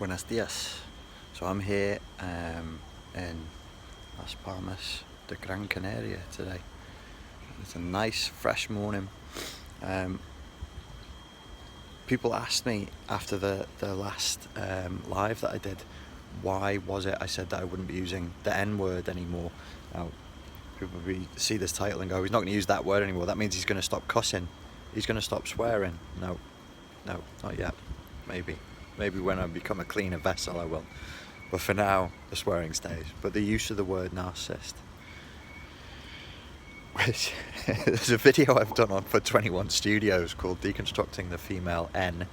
Buenos dias. So I'm here in Las Palmas de Gran Canaria today. It's a nice fresh morning. People asked me after the last live that I did, why was it I said that I wouldn't be using the N word anymore. Now people see this title and go, he's not going to use that word anymore, that means he's going to stop cussing, he's going to stop swearing. No, not yet. Maybe when I become a cleaner vessel I will, but for now the swearing stays. But the use of the word narcissist, which there's a video I've done on for 21 Studios called Deconstructing the Female N,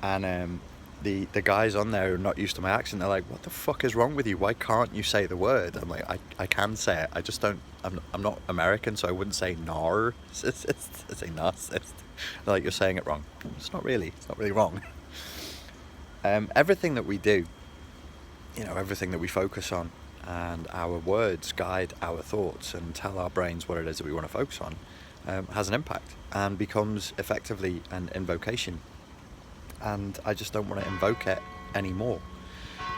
and the guys on there are not used to my accent. They're like, what the fuck is wrong with you, why can't you say the word? I'm like, I can say it, I just don't, I'm not American, so I wouldn't say narcissist, I say narcissist. They're like, you're saying it wrong. It's not really wrong. Everything that we do, everything that we focus on, and our words guide our thoughts and tell our brains what it is that we want to focus on, has an impact and becomes effectively an invocation. And I just don't want to invoke it anymore.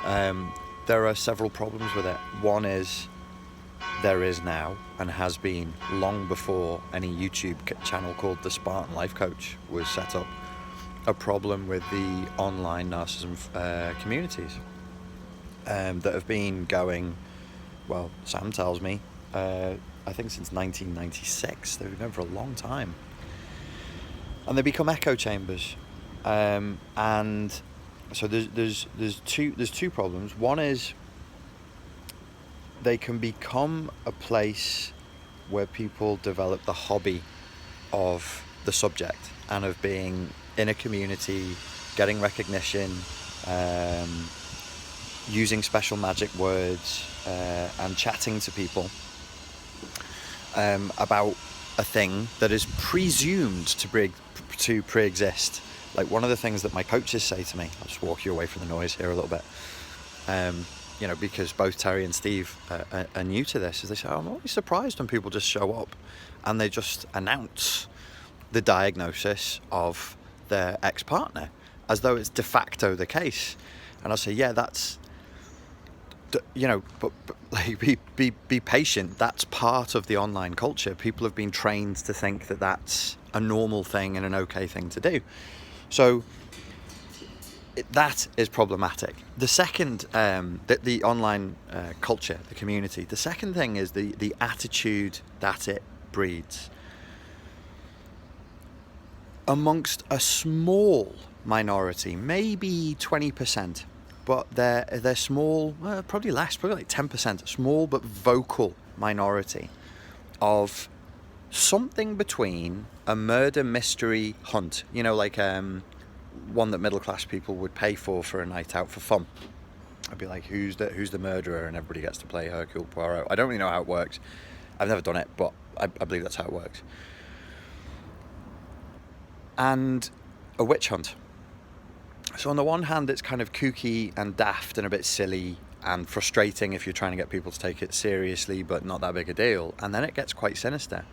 There are several problems with it. One is, there is now, and has been long before any YouTube channel called the Spartan Life Coach was set up, a problem with the online narcissism communities that have been going, well, Sam tells me, I think since 1996. They've been going for a long time, and they become echo chambers. And so there's two problems. One is, they can become a place where people develop the hobby of the subject and of being in a community, getting recognition, using special magic words, and chatting to people about a thing that is presumed to pre-exist. Like, one of the things that my coaches say to me, I'll just walk you away from the noise here a little bit, because both Terry and Steve are new to this, is they say, I'm always surprised when people just show up and they just announce the diagnosis of their ex-partner as though it's de facto the case. And I'll say, yeah, that's, but like, be patient. That's part of the online culture. People have been trained to think that that's a normal thing and an okay thing to do. So that is problematic. The second, the online culture, the community. The second thing is the attitude that it breeds amongst a small minority, maybe 20%, but they're small, probably less, probably like 10%, small but vocal minority of something between a murder mystery hunt, like one that middle class people would pay for a night out for fun. I'd be like, who's the murderer, and everybody gets to play Hercule Poirot. I don't really know how it works. I've never done it, but I believe that's how it works. And a witch hunt. So on the one hand, it's kind of kooky and daft and a bit silly and frustrating if you're trying to get people to take it seriously, but not that big a deal. And then it gets quite sinister.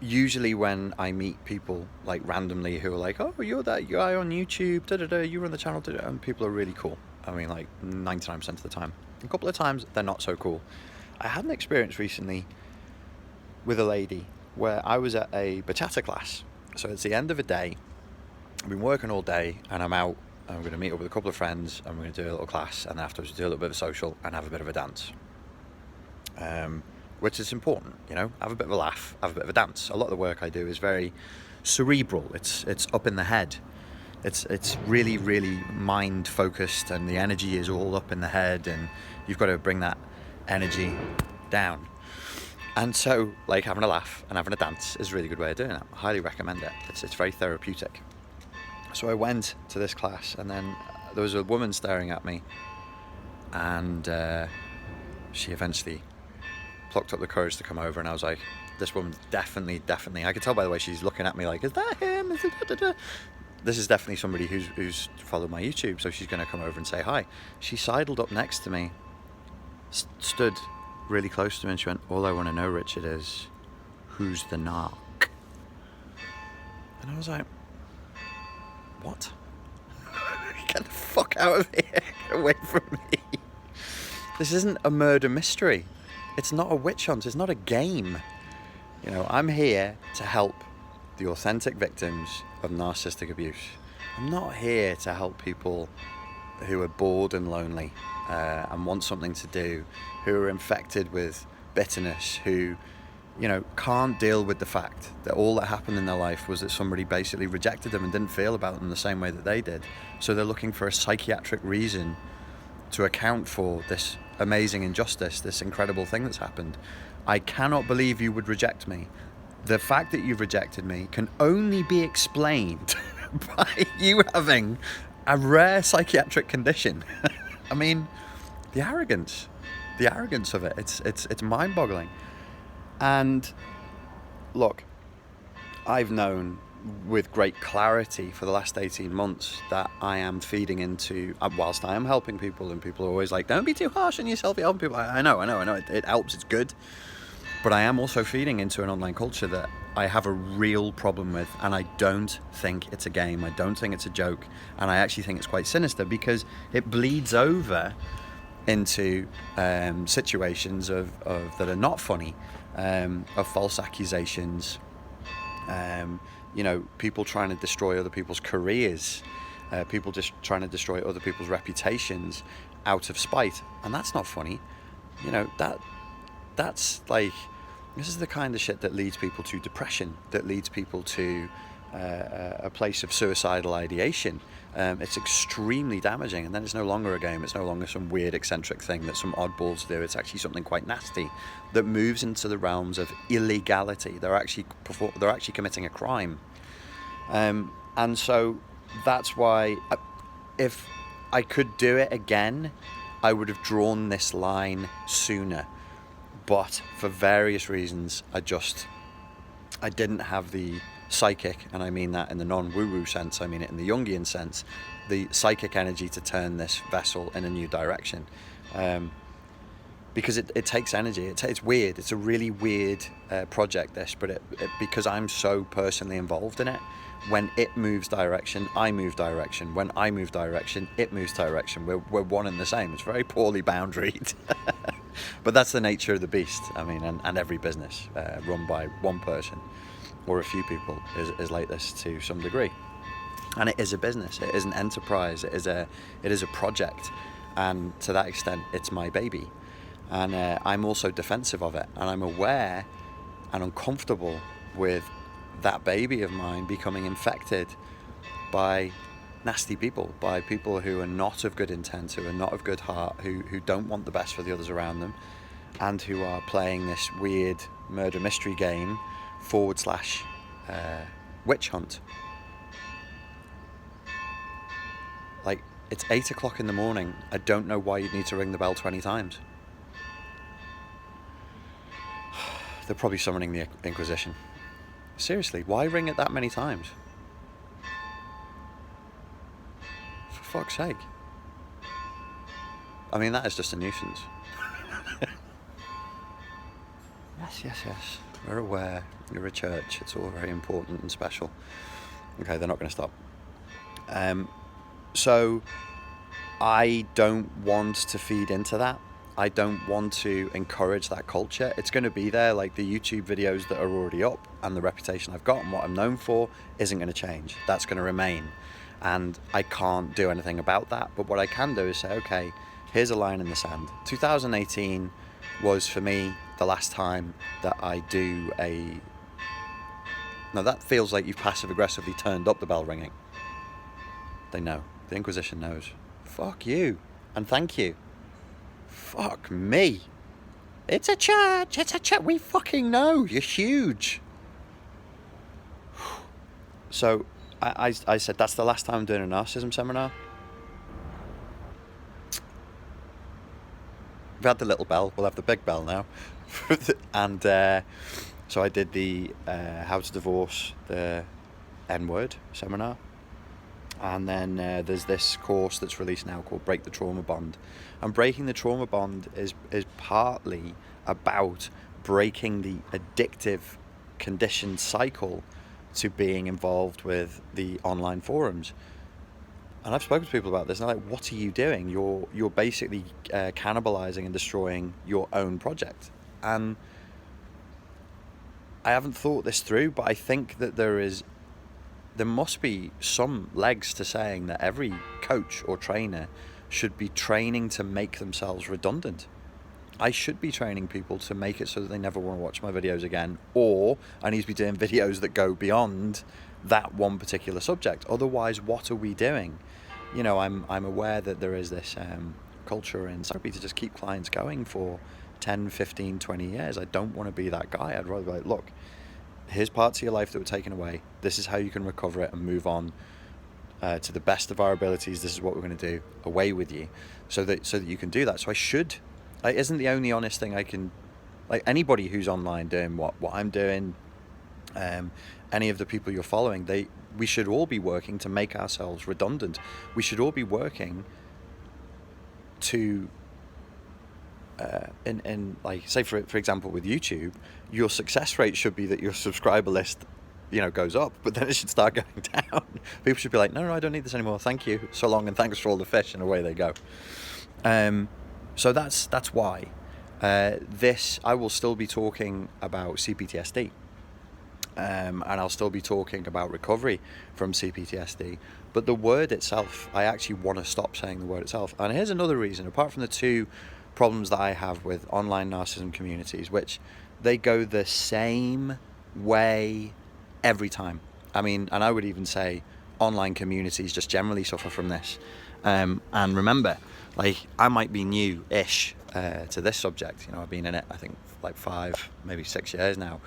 Usually when I meet people, like, randomly, who are like, oh, you're that guy on YouTube, you run the channel, and people are really cool. I mean, like 99% of the time. A couple of times they're not so cool. I had an experience recently with a lady where I was at a bachata class. So it's the end of a day, I've been working all day, and I'm out, and I'm going to meet up with a couple of friends, and we're going to do a little class, and afterwards do a little bit of a social and have a bit of a dance. Which is important, have a bit of a laugh, have a bit of a dance. A lot of the work I do is very cerebral. It's up in the head. It's really, really mind focused, and the energy is all up in the head, and you've got to bring that energy down. And so, like, having a laugh and having a dance is a really good way of doing that. I highly recommend it. It's very therapeutic. So I went to this class, and then there was a woman staring at me, and she eventually plucked up the courage to come over, and I was like, this woman's definitely, I could tell by the way she's looking at me, like, is that him? This is definitely somebody who's followed my YouTube, so she's going to come over and say hi. She sidled up next to me, stood really close to me, and she went, all I want to know, Richard, is who's the narc? And I was like, what? Get the fuck out of here. Get away from me. This isn't a murder mystery. It's not a witch hunt. It's not a game. You know, I'm here to help the authentic victims of narcissistic abuse. I'm not here to help people who are bored and lonely and want something to do, who are infected with bitterness, who, you know, can't deal with the fact that all that happened in their life was that somebody basically rejected them and didn't feel about them the same way that they did. So they're looking for a psychiatric reason to account for this amazing injustice, this incredible thing that's happened. I cannot believe you would reject me. The fact that you've rejected me can only be explained by you having a rare psychiatric condition. I mean, the arrogance of it, it's mind-boggling. And look, I've known with great clarity for the last 18 months that I am feeding into, whilst I am helping people, and people are always like, don't be too harsh on yourself, you're helping people. I know, it helps, it's good. But I am also feeding into an online culture that I have a real problem with, and I don't think it's a game. I don't think it's a joke, and I actually think it's quite sinister because it bleeds over into situations of that are not funny, of false accusations, you know, people trying to destroy other people's careers, people just trying to destroy other people's reputations out of spite, and that's not funny. You know, that's like, this is the kind of shit that leads people to depression, that leads people to a place of suicidal ideation. It's extremely damaging, and then it's no longer a game. It's no longer some weird eccentric thing that some oddballs do. It's actually something quite nasty that moves into the realms of illegality. They're actually committing a crime, and so that's why if I could do it again, I would have drawn this line sooner. But for various reasons, I didn't have the psychic, and I mean that in the non-woo-woo sense, I mean it in the Jungian sense, the psychic energy to turn this vessel in a new direction. Because it takes energy. It's weird. It's a really weird project, this, but because I'm so personally involved in it, when it moves direction, I move direction. When I move direction, it moves direction. We're one and the same. It's very poorly boundaried. But that's the nature of the beast. I mean, and every business run by one person or a few people is like this to some degree. And it is a business. It is an enterprise. It is a project. And to that extent, it's my baby. And I'm also defensive of it. And I'm aware and uncomfortable with that baby of mine becoming infected by nasty people, by people who are not of good intent, who are not of good heart, who don't want the best for the others around them, and who are playing this weird murder mystery game / witch hunt. Like, it's 8 o'clock in the morning. I don't know why you'd need to ring the bell 20 times. They're probably summoning the Inquisition. Seriously, why ring it that many times? For fuck's sake. I mean, that is just a nuisance. Yes. We're aware. You're a church. It's all very important and special. Okay, they're not going to stop. So, I don't want to feed into that. I don't want to encourage that culture. It's going to be there, like the YouTube videos that are already up, and the reputation I've got and what I'm known for isn't going to change. That's going to remain. And I can't do anything about that. But what I can do is say, okay, here's a line in the sand. 2018 was, for me, the last time that I do a... Now, that feels like you've passive-aggressively turned up the bell ringing. They know. The Inquisition knows. Fuck you. And thank you. Fuck me. It's a church. We fucking know. You're huge. So I said, that's the last time I'm doing a narcissism seminar. We've had the little bell. We'll have the big bell now. And so I did the How to Divorce the N-Word seminar. And then there's this course that's released now called Break the Trauma Bond. And breaking the trauma bond is partly about breaking the addictive conditioned cycle to being involved with the online forums. And I've spoken to people about this, and they're like, what are you doing? You're basically cannibalizing and destroying your own project. And I haven't thought this through, but I think that there must be some legs to saying that every coach or trainer should be training to make themselves redundant. I should be training people to make it so that they never want to watch my videos again, or I need to be doing videos that go beyond that one particular subject. Otherwise, what are we doing? I'm aware that there is this culture in therapy to just keep clients going for 10, 15, 20 years. I don't want to be that guy. I'd rather be like, look, here's parts of your life that were taken away. This is how you can recover it and move on to the best of our abilities. This is what we're going to do. Away with you, so that you can do that. So I should. Isn't the only honest thing I can, like anybody who's online doing what I'm doing, any of the people you're following, we should all be working to make ourselves redundant. We should all be working to, in like, say for example with YouTube, your success rate should be that your subscriber list, goes up, but then it should start going down. People should be like, no, I don't need this anymore. Thank you, so long, and thanks for all the fish, and away they go. So that's why I will still be talking about CPTSD. And I'll still be talking about recovery from CPTSD, but the word itself, I actually want to stop saying the word itself. And here's another reason, apart from the two problems that I have with online narcissism communities, which they go the same way every time. I mean, and I would even say online communities just generally suffer from this. And remember, like, I might be new-ish to this subject. I've been in it, I think, like 5, maybe 6 years now.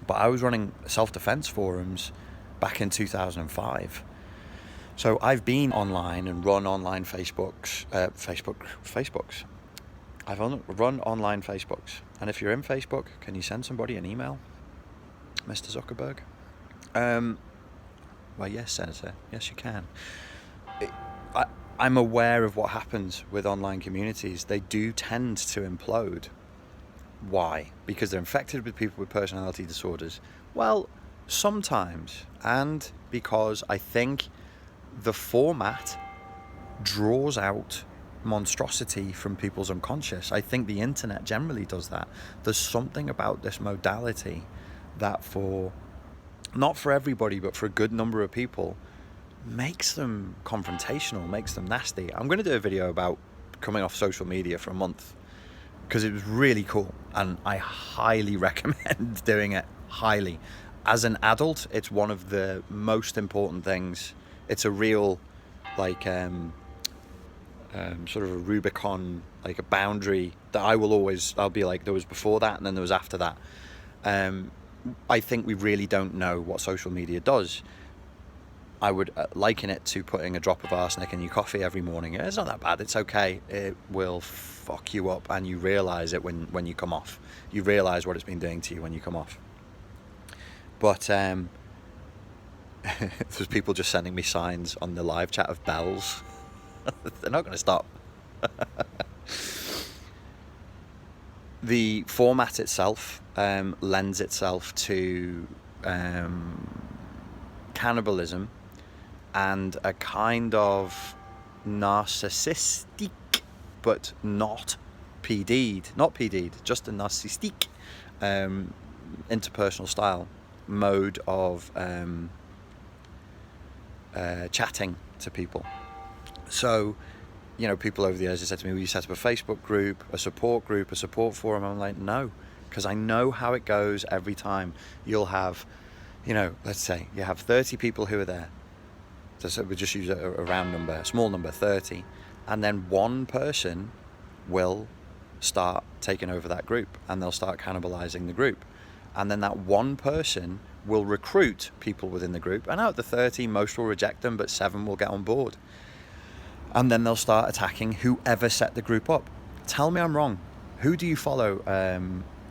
But I was running self-defense forums back in 2005. So I've been online and run online Facebooks. I've run online Facebooks. And if you're in Facebook, can you send somebody an email, Mr. Zuckerberg? Well, yes, Senator. Yes, you can. I'm aware of what happens with online communities. They do tend to implode. Why? Because they're infected with people with personality disorders? Well, sometimes. And because I think the format draws out monstrosity from people's unconscious. I think the internet generally does that. There's something about this modality that not for everybody, but for a good number of people, makes them confrontational, makes them nasty. I'm going to do a video about coming off social media for a month, because it was really cool, and I highly recommend doing it, highly. As an adult, it's one of the most important things. It's a real, like, sort of a Rubicon, like a boundary that I'll be like, there was before that and then there was after that. I think we really don't know what social media does. I would liken it to putting a drop of arsenic in your coffee every morning. It's not that bad, it's okay. It will fuck you up, and you realise it when you come off. You realise what it's been doing to you when you come off. But there's people just sending me signs on the live chat of bells. They're not going to stop. The format itself lends itself to cannibalism and a kind of narcissistic, but not PD'd, just a narcissistic interpersonal style mode of chatting to people. So, people over the years have said to me, will you set up a Facebook group, a support forum? I'm like, no, because I know how it goes every time. You'll have, let's say you have 30 people who are there. So we'll just use a round number, a small number, 30. And then one person will start taking over that group, and they'll start cannibalizing the group. And then that one person will recruit people within the group. And out of the 30, most will reject them, but 7 will get on board. And then they'll start attacking whoever set the group up. Tell me I'm wrong. Who do you follow?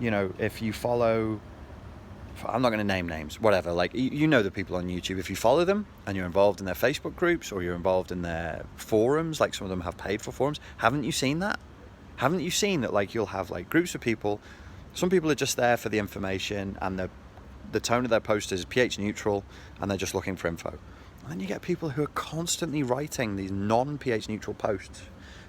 If you follow, I'm not going to name names, whatever. Like, you know the people on YouTube. If you follow them and you're involved in their Facebook groups or you're involved in their forums, like some of them have paid for forums, haven't you seen that? Haven't you seen that, like, you'll have, like, groups of people. Some people are just there for the information, and the tone of their post is pH neutral, and they're just looking for info. And then you get people who are constantly writing these non-pH neutral posts,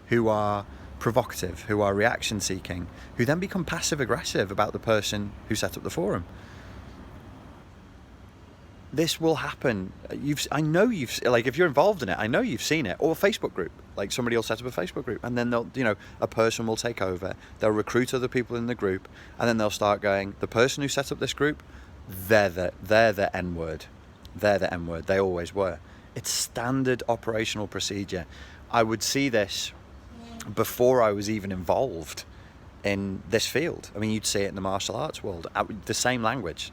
who are provocative, who are reaction seeking, who then become passive aggressive about the person who set up the forum. This will happen. I know you've, like, if you're involved in it, I know you've seen it. Or a Facebook group, like somebody will set up a Facebook group, and then they'll, a person will take over. They'll recruit other people in the group, and then they'll start going, the person who set up this group, they're the N word. They're the N word. They always were. It's standard operational procedure. I would see this before I was even involved in this field. I mean, you'd see it in the martial arts world. The same language.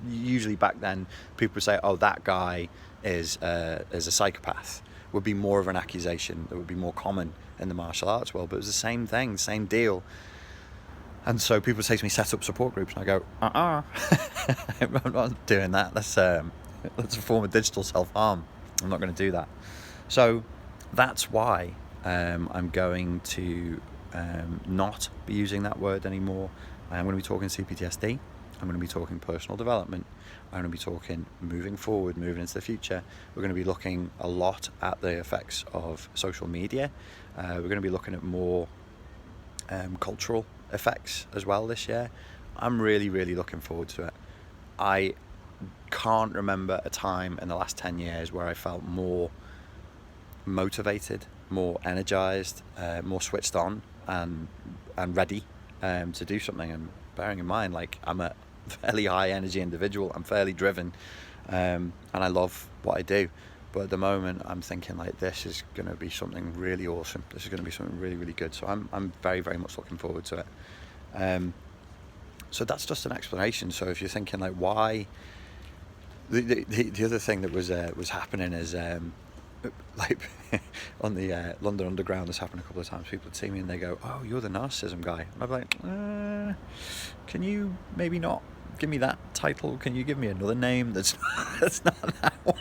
Usually back then, people would say, "Oh, that guy is a psychopath." Would be more of an accusation that would be more common in the martial arts world. But it was the same thing, same deal. And so people would say to me, "Set up support groups," and I go, I'm not doing that. That's a form of digital self-harm. I'm not going to do that. So that's why I'm going to not be using that word anymore. I'm going to be talking CPTSD. I'm going to be talking personal development. I'm going to be talking moving forward, moving into the future. We're going to be looking a lot at the effects of social media. We're going to be looking at more cultural effects as well this year. I'm really, really looking forward to it. I can't remember a time in the last 10 years where I felt more motivated, more energized, more switched on and ready to do something. And bearing in mind, like, I'm a fairly high energy individual, I'm fairly driven, and I love what I do, but at the moment I'm thinking, like, this is going to be something really awesome. This is going to be something really, really good. So I'm very, very much looking forward to it. So that's just an explanation. So if you're thinking, like, why, the other thing that was happening is like on the London Underground, this happened a couple of times. People would see me and they go, "Oh, you're the narcissism guy," and I'm like, can you maybe not give me that title? Can you give me another name that's not that one?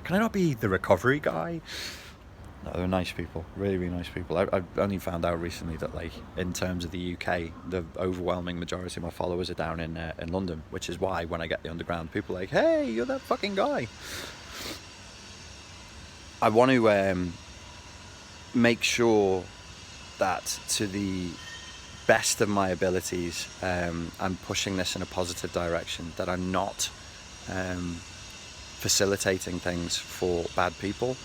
Can I not be the recovery guy? No, they're nice people, really, really nice people. I've only found out recently that, like, in terms of the UK, the overwhelming majority of my followers are down in London, which is why when I get the Underground, people are like, "Hey, you're that fucking guy." I want to make sure that, to the best of my abilities, I'm pushing this in a positive direction, that I'm not facilitating things for bad people.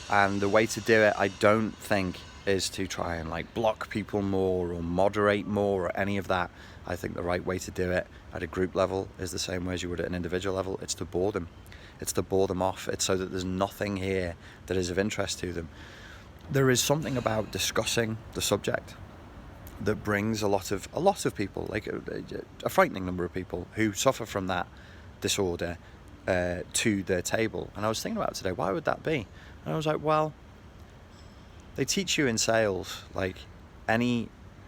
And the way to do it, I don't think, is to try and, like, block people more or moderate more or any of that. I think the right way to do it at a group level is the same way as you would at an individual level. It's to bore them. It's to bore them off. It's so that there's nothing here that is of interest to them. There is something about discussing the subject that brings a lot of people, like a frightening number of people who suffer from that disorder, to their table. And I was thinking about it today, why would that be? And I was like, well, they teach you in sales, like, any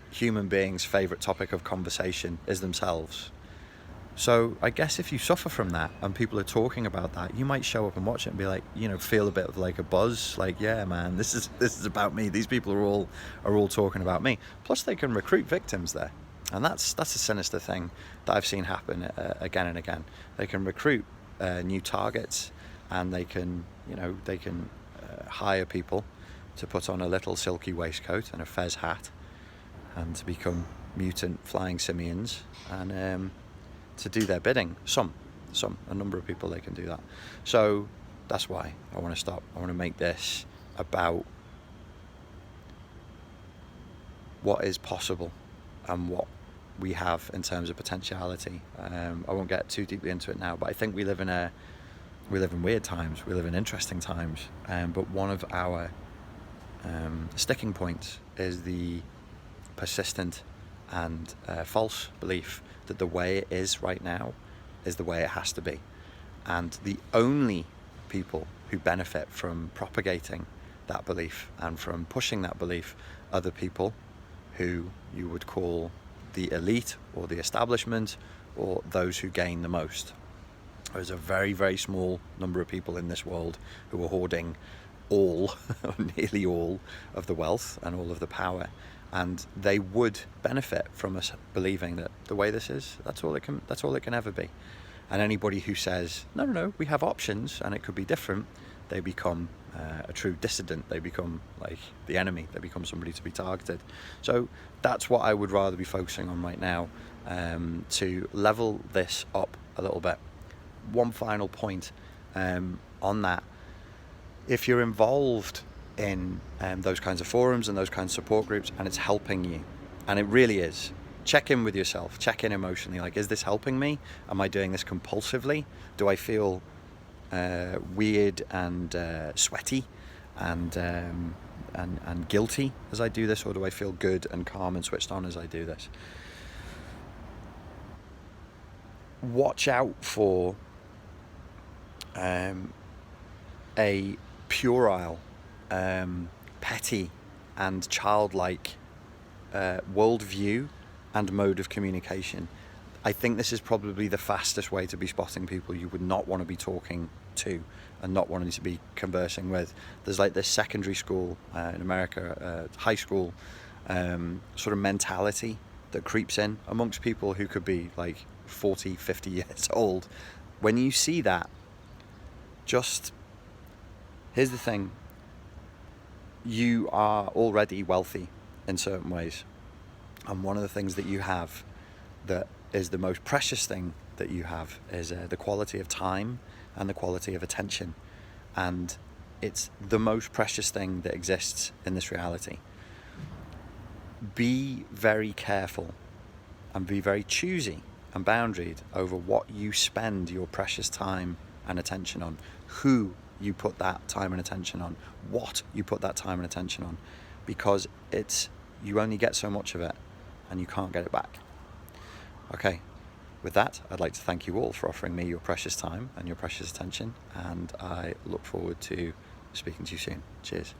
human being's favourite topic of conversation is themselves. So I guess if you suffer from that and people are talking about that, you might show up and watch it and be like, feel a bit of like a buzz, like, yeah, man, this is about me. These people are all talking about me. Plus they can recruit victims there. And that's a sinister thing that I've seen happen again and again. They can recruit new targets, and they can hire people to put on a little silky waistcoat and a fez hat and to become mutant flying simians and to do their bidding. A number of people, they can do that. So that's why I want to stop. I want to make this about what is possible and what we have in terms of potentiality. I won't get too deeply into it now, but I think we live in weird times. We live in interesting times. But one of our sticking points is the persistent and false belief that the way it is right now is the way it has to be. And the only people who benefit from propagating that belief and from pushing that belief are the people who you would call the elite or the establishment, or those who gain the most. There's a very, very small number of people in this world who are hoarding all, or nearly all, of the wealth and all of the power. And they would benefit from us believing that the way this is, that's all it can ever be. And anybody who says, no, we have options and it could be different, they become a true dissident. They become like the enemy. They become somebody to be targeted. So that's what I would rather be focusing on right now, to level this up a little bit. One final point on that. If you're involved in those kinds of forums and those kinds of support groups and it's helping you, and it really is, check in with yourself, check in emotionally, like, is this helping me? Am I doing this compulsively? Do I feel weird and sweaty and guilty as I do this, or do I feel good and calm and switched on as I do this? Watch out for a puerile, petty and childlike worldview and mode of communication. I think this is probably the fastest way to be spotting people you would not want to be talking to and not wanting to be conversing with. There's like this secondary school in America, high school sort of mentality that creeps in amongst people who could be like 40, 50 years old. When you see that, just, here's the thing, you are already wealthy in certain ways. And one of the things that you have that is the most precious thing that you have is the quality of time and the quality of attention. And it's the most precious thing that exists in this reality. Be very careful and be very choosy and boundaried over what you spend your precious time and attention on, who you put that time and attention on, what you put that time and attention on, because you only get so much of it and you can't get it back. Okay, with that, I'd like to thank you all for offering me your precious time and your precious attention, and I look forward to speaking to you soon. Cheers.